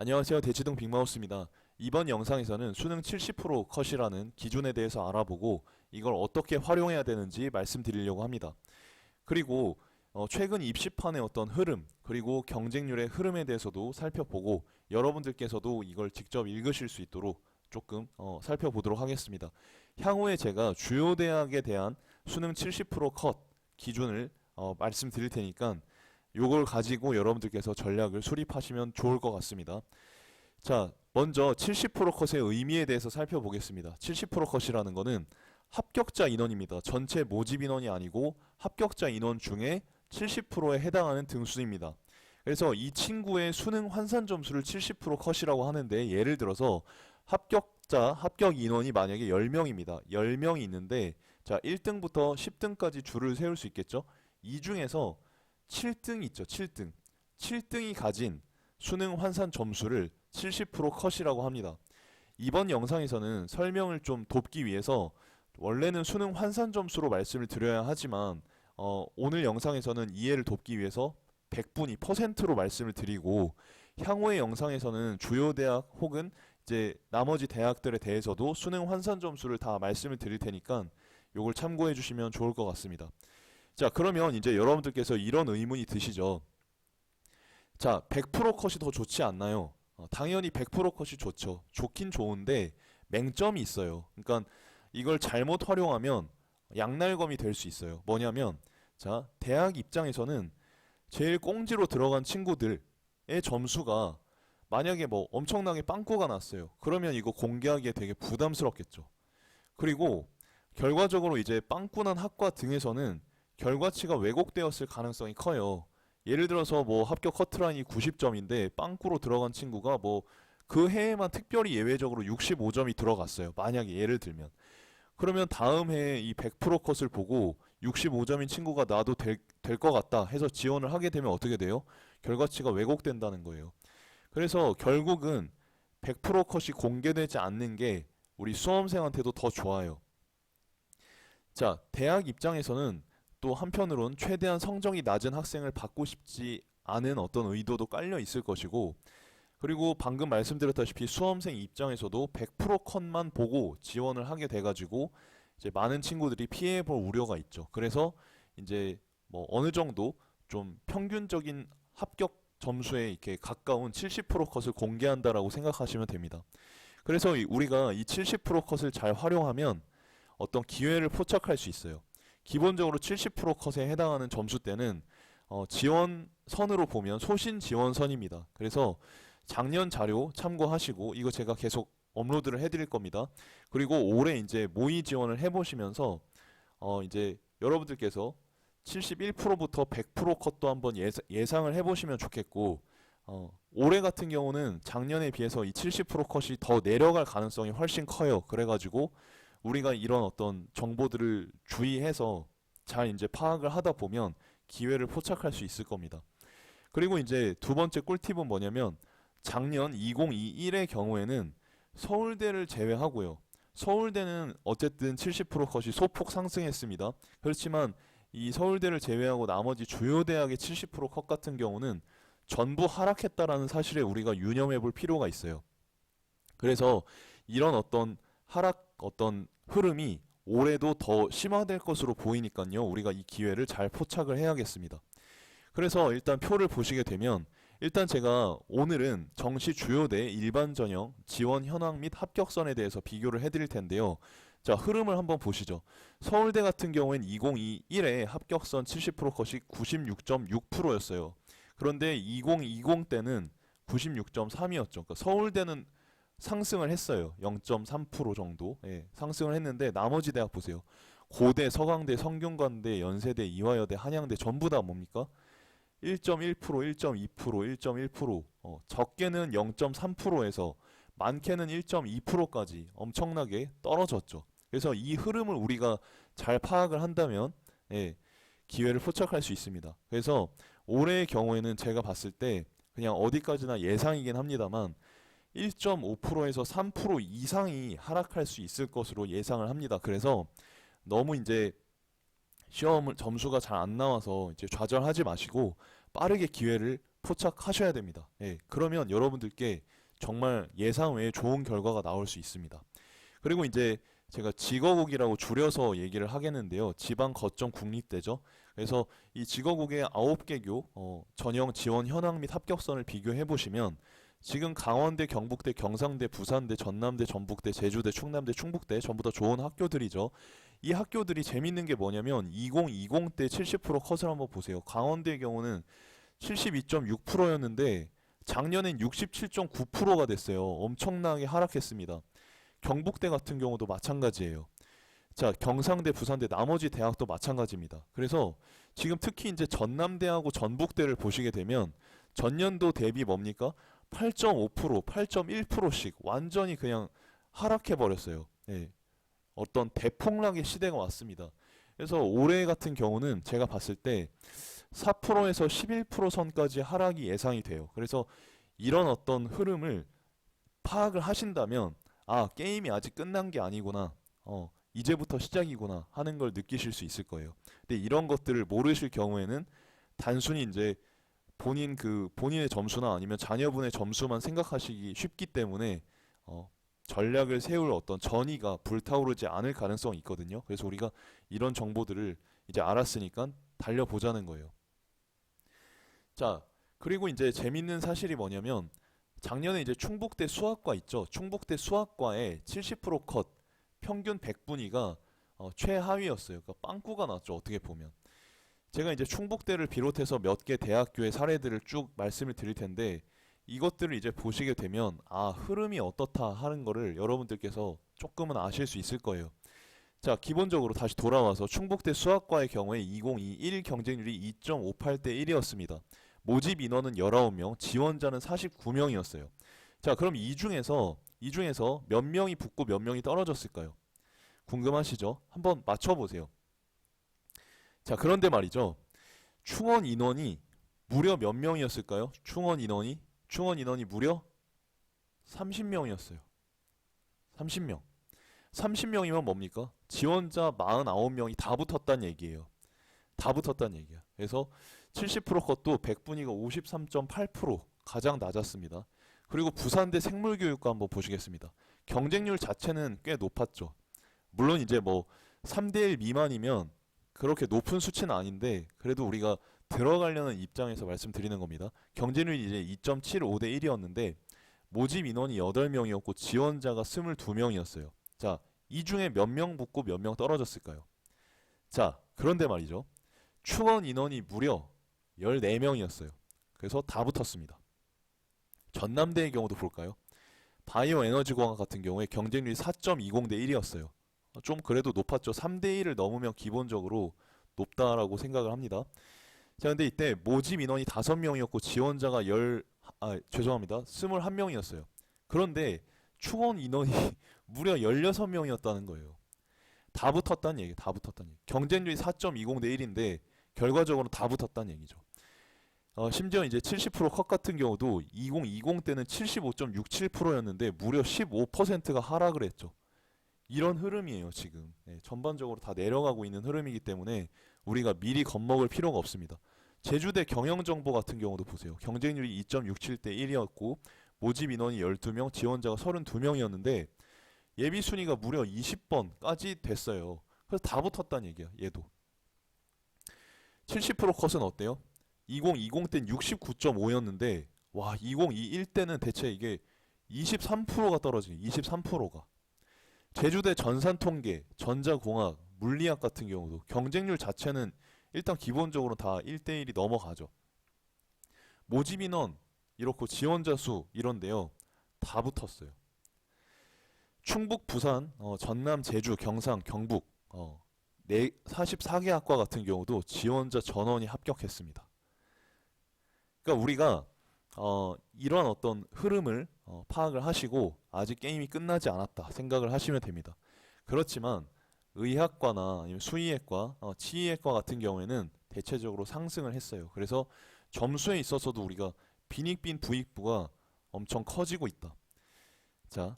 안녕하세요. 대치동 빅마우스입니다. 이번 영상에서는 수능 70% 컷이라는 기준에 대해서 알아보고 이걸 어떻게 활용해야 되는지 말씀드리려고 합니다. 그리고 최근 입시판의 어떤 흐름, 그리고 경쟁률의 흐름에 대해서도 살펴보고 여러분들께서도 이걸 직접 읽으실 수 있도록 조금 살펴보도록 하겠습니다. 향후에 제가 주요 대학에 대한 수능 70%컷 기준을 말씀드릴 테니까 요걸 가지고 여러분들께서 전략을 수립하시면 좋을 것 같습니다. 자, 먼저 70% 컷의 의미에 대해서 살펴보겠습니다. 70% 컷이라는 거는 합격자 인원입니다. 전체 모집 인원이 아니고 합격자 인원 중에 70%에 해당하는 등수입니다. 그래서 이 친구의 수능 환산 점수를 70% 컷이라고 하는데, 예를 들어서 합격 인원이 만약에 10명입니다. 10명이 있는데, 자, 1등부터 10등까지 줄을 세울 수 있겠죠? 이 중에서 7등 있죠. 7등. 7등이 가진 수능 환산 점수를 70% 컷이라고 합니다. 이번 영상에서는 설명을 좀 돕기 위해서 원래는 수능 환산 점수로 말씀을 드려야 하지만 오늘 영상에서는 이해를 돕기 위해서 100분위 퍼센트로 말씀을 드리고, 향후의 영상에서는 주요 대학 혹은 이제 나머지 대학들에 대해서도 수능 환산 점수를 다 말씀을 드릴 테니까 요걸 참고해 주시면 좋을 것 같습니다. 자, 그러면 이제 여러분들께서 이런 의문이 드시죠. 자, 100% 컷이 더 좋지 않나요? 당연히 100% 컷이 좋죠. 좋긴 좋은데 맹점이 있어요. 그러니까 이걸 잘못 활용하면 양날검이 될 수 있어요. 뭐냐면, 자, 대학 입장에서는 제일 꽁지로 들어간 친구들의 점수가 만약에 뭐 엄청나게 빵꾸가 났어요. 그러면 이거 공개하기에 되게 부담스럽겠죠. 그리고 결과적으로 이제 빵꾸 난 학과 등에서는 결과치가 왜곡되었을 가능성이 커요. 예를 들어서 뭐 합격 커트라인이 90점인데 빵꾸로 들어간 친구가 뭐 그 해에만 특별히 예외적으로 65점이 들어갔어요. 만약에 예를 들면. 그러면 다음 해에 이 100% 컷을 보고 65점인 친구가 나도 될 것 같다 해서 지원을 하게 되면 어떻게 돼요? 결과치가 왜곡된다는 거예요. 그래서 결국은 100% 컷이 공개되지 않는 게 우리 수험생한테도 더 좋아요. 자, 대학 입장에서는 또 한편으론 최대한 성적이 낮은 학생을 받고 싶지 않은 어떤 의도도 깔려 있을 것이고, 그리고 방금 말씀드렸다시피 수험생 입장에서도 100% 컷만 보고 지원을 하게 돼가지고 이제 많은 친구들이 피해 볼 우려가 있죠. 그래서 이제 뭐 어느 정도 좀 평균적인 합격 점수에 이렇게 가까운 70% 컷을 공개한다라고 생각하시면 됩니다. 그래서 우리가 이 70% 컷을 잘 활용하면 어떤 기회를 포착할 수 있어요. 기본적으로 70% 컷에 해당하는 점수대는 지원선으로 보면 소신 지원선입니다. 그래서 작년 자료 참고하시고, 이거 제가 계속 업로드를 해드릴 겁니다. 그리고 올해 이제 모의 지원을 해보시면서 이제 여러분들께서 71%부터 100% 컷도 한번 예상을 해보시면 좋겠고, 올해 같은 경우는 작년에 비해서 이 70% 컷이 더 내려갈 가능성이 훨씬 커요. 그래가지고 우리가 이런 어떤 정보들을 주의해서 잘 이제 파악을 하다 보면 기회를 포착할 수 있을 겁니다. 그리고 이제 두 번째 꿀팁은 뭐냐면, 작년 2021의 경우에는 서울대를 제외하고요. 서울대는 어쨌든 70% 컷이 소폭 상승했습니다. 그렇지만 이 서울대를 제외하고 나머지 주요 대학의 70%컷 같은 경우는 전부 하락했다라는 사실에 우리가 유념해 볼 필요가 있어요. 그래서 이런 어떤 어떤 흐름이 올해도 더 심화될 것으로 보이니까요. 우리가 이 기회를 잘 포착을 해야겠습니다. 그래서 일단 표를 보시게 되면, 일단 제가 오늘은 정시 주요대 일반 전형 지원 현황 및 합격선에 대해서 비교를 해드릴 텐데요. 자, 흐름을 한번 보시죠. 서울대 같은 경우엔 2021에 합격선 70% 컷이 96.6%였어요. 그런데 2020 때는 96.3이었죠. 그러니까 서울대는 상승을 했어요. 0.3% 정도 상승을 했는데, 나머지 대학 보세요. 고대, 서강대, 성균관대, 연세대, 이화여대, 한양대 전부 다 뭡니까? 1.1%, 1.2%, 1.1%, 적게는 0.3%에서 많게는 1.2%까지 엄청나게 떨어졌죠. 그래서 이 흐름을 우리가 잘 파악을 한다면 기회를 포착할 수 있습니다. 그래서 올해의 경우에는 제가 봤을 때 그냥 어디까지나 예상이긴 합니다만 1.5%에서 3% 이상이 하락할 수 있을 것으로 예상을 합니다. 그래서 너무 이제 시험 점수가 잘 안 나와서 이제 좌절하지 마시고 빠르게 기회를 포착하셔야 됩니다. 예, 그러면 여러분들께 정말 예상 외에 좋은 결과가 나올 수 있습니다. 그리고 이제 제가 직어국이라고 줄여서 얘기를 하겠는데요. 지방 거점 국립대죠. 그래서 이 직어국의 9개 교 전형 지원 현황 및 합격선을 비교해 보시면 지금 강원대, 경북대, 경상대, 부산대, 전남대, 전북대, 제주대, 충남대, 충북대 전부 다 좋은 학교들이죠. 이 학교들이 재밌는 게 뭐냐면 2020 때 70% 컷을 한번 보세요. 강원대의 경우는 72.6%였는데 작년엔 67.9%가 됐어요. 엄청나게 하락했습니다. 경북대 같은 경우도 마찬가지예요. 자, 경상대, 부산대, 나머지 대학도 마찬가지입니다. 그래서 지금 특히 이제 전남대하고 전북대를 보시게 되면 전년도 대비 뭡니까? 8.5%, 8.1%씩 완전히 그냥 하락해 버렸어요. 예, 어떤 대폭락의 시대가 왔습니다. 그래서 올해 같은 경우는 제가 봤을 때 4%에서 11% 선까지 하락이 예상이 돼요. 그래서 이런 어떤 흐름을 파악을 하신다면 아, 게임이 아직 끝난 게 아니구나. 이제부터 시작이구나 하는 걸 느끼실 수 있을 거예요. 근데 이런 것들을 모르실 경우에는 단순히 이제 본인의 점수나 아니면 자녀분의 점수만 생각하시기 쉽기 때문에 전략을 세울 어떤 전의가 불타오르지 않을 가능성이 있거든요. 그래서 우리가 이런 정보들을 이제 알았으니까 달려보자는 거예요. 자, 그리고 이제 재밌는 사실이 뭐냐면 작년에 이제 충북대 수학과 있죠. 충북대 수학과에 70%컷 평균 100분위가 최하위였어요. 그러니까 빵꾸가 났죠. 어떻게 보면. 제가 이제 충북대를 비롯해서 몇 개 대학교의 사례들을 쭉 말씀을 드릴 텐데 이것들을 이제 보시게 되면 아, 흐름이 어떻다 하는 거를 여러분들께서 조금은 아실 수 있을 거예요. 자, 기본적으로 다시 돌아와서 충북대 수학과의 경우에 2021 경쟁률이 2.58대 1이었습니다. 모집 인원은 19명, 지원자는 49명이었어요. 자, 그럼 이 중에서 몇 명이 붙고 몇 명이 떨어졌을까요? 궁금하시죠? 한번 맞춰보세요. 자, 그런데 말이죠. 충원 인원이 무려 몇 명이었을까요? 충원 인원이 무려 30명이었어요. 30명. 30명이면 뭡니까? 지원자 49명이 다 붙었다는 얘기예요. 다 붙었다는 얘기야. 그래서 70% 컷도 100분위가 53.8% 가장 낮았습니다. 그리고 부산대 생물교육과 한번 보시겠습니다. 경쟁률 자체는 꽤 높았죠. 물론 이제 뭐 3대1 미만이면 그렇게 높은 수치는 아닌데 그래도 우리가 들어가려는 입장에서 말씀드리는 겁니다. 경쟁률이 이제 2.75대 1이었는데 모집 인원이 8명이었고 지원자가 22명이었어요. 자, 이 중에 몇 명 붙고 몇 명 떨어졌을까요? 자, 그런데 말이죠. 충원 인원이 무려 14명이었어요. 그래서 다 붙었습니다. 전남대의 경우도 볼까요? 바이오 에너지 공학 같은 경우에 경쟁률이 4.20대 1이었어요. 좀 그래도 높았죠. 3대 1을 넘으면 기본적으로 높다라고 생각을 합니다. 자, 근데 이때 모집 인원이 5명이었고 지원자가 21명이었어요. 그런데 충원 인원이 무려 16명이었다는 거예요. 다 붙었다는 얘기, 다 붙었다는 얘기. 경쟁률이 4.20대 1인데 결과적으로 다 붙었다는 얘기죠. 심지어 이제 70%컷 같은 경우도 2020 때는 75.67%였는데 무려 15%가 하락을 했죠. 이런 흐름이에요, 지금. 네, 전반적으로 다 내려가고 있는 흐름이기 때문에 우리가 미리 겁먹을 필요가 없습니다. 제주대 경영정보 같은 경우도 보세요. 경쟁률이 2.67대 1이었고 모집 인원이 12명, 지원자가 32명이었는데 예비 순위가 무려 20번까지 됐어요. 그래서 다 붙었다는 얘기야, 얘도. 70% 컷은 어때요? 2020 때는 69.5였는데 와, 2021 때는 대체 이게 23%가 떨어지네. 23%가. 제주대 전산통계, 전자공학, 물리학 같은 경우도 경쟁률 자체는 일단 기본적으로 다 1대1이 넘어가죠. 모집 인원 이렇고 지원자 수 이런데요. 다 붙었어요. 충북, 부산, 전남, 제주, 경상, 경북 44개 학과 같은 경우도 지원자 전원이 합격했습니다. 그러니까 우리가 이런 어떤 흐름을 파악을 하시고 아직 게임이 끝나지 않았다 생각을 하시면 됩니다. 그렇지만 의학과나 아니면 수의학과, 치의학과 같은 경우에는 대체적으로 상승을 했어요. 그래서 점수에 있어서도 우리가 빈익빈 부익부가 엄청 커지고 있다. 자,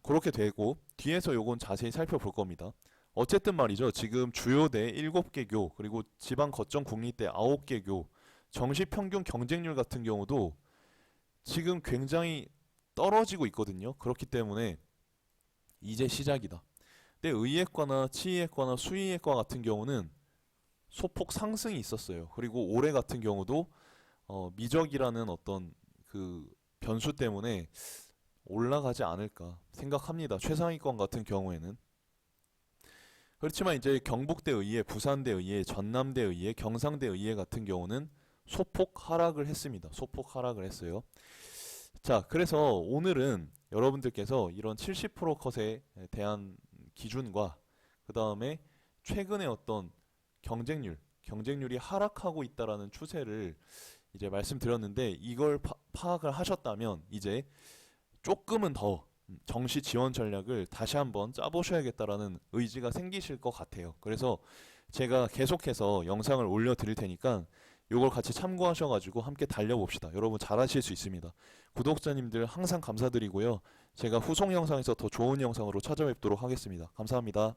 그렇게 되고 뒤에서 요건 자세히 살펴볼 겁니다. 어쨌든 말이죠. 지금 주요대 7개 교 그리고 지방 거점 국립대 9개 교 정시 평균 경쟁률 같은 경우도 지금 굉장히 떨어지고 있거든요. 그렇기 때문에 이제 시작이다. 근데 의예과나 치의예과나 수의예과 같은 경우는 소폭 상승이 있었어요. 그리고 올해 같은 경우도 미적이라는 어떤 그 변수 때문에 올라가지 않을까 생각합니다. 최상위권 같은 경우에는. 그렇지만 이제 경북대 의예, 부산대 의예, 전남대 의예, 경상대 의예 같은 경우는 소폭 하락을 했습니다. 소폭 하락을 했어요. 자, 그래서 오늘은 여러분들께서 이런 70% 컷에 대한 기준과 그 다음에 최근에 어떤 경쟁률이 하락하고 있다라는 추세를 이제 말씀드렸는데 이걸 파악을 하셨다면 이제 조금은 더 정시 지원 전략을 다시 한번 짜보셔야겠다라는 의지가 생기실 것 같아요. 그래서 제가 계속해서 영상을 올려드릴 테니까 요걸 같이 참고하셔가지고 함께 달려봅시다. 여러분 잘하실 수 있습니다. 구독자님들 항상 감사드리고요. 제가 후속 영상에서 더 좋은 영상으로 찾아뵙도록 하겠습니다. 감사합니다.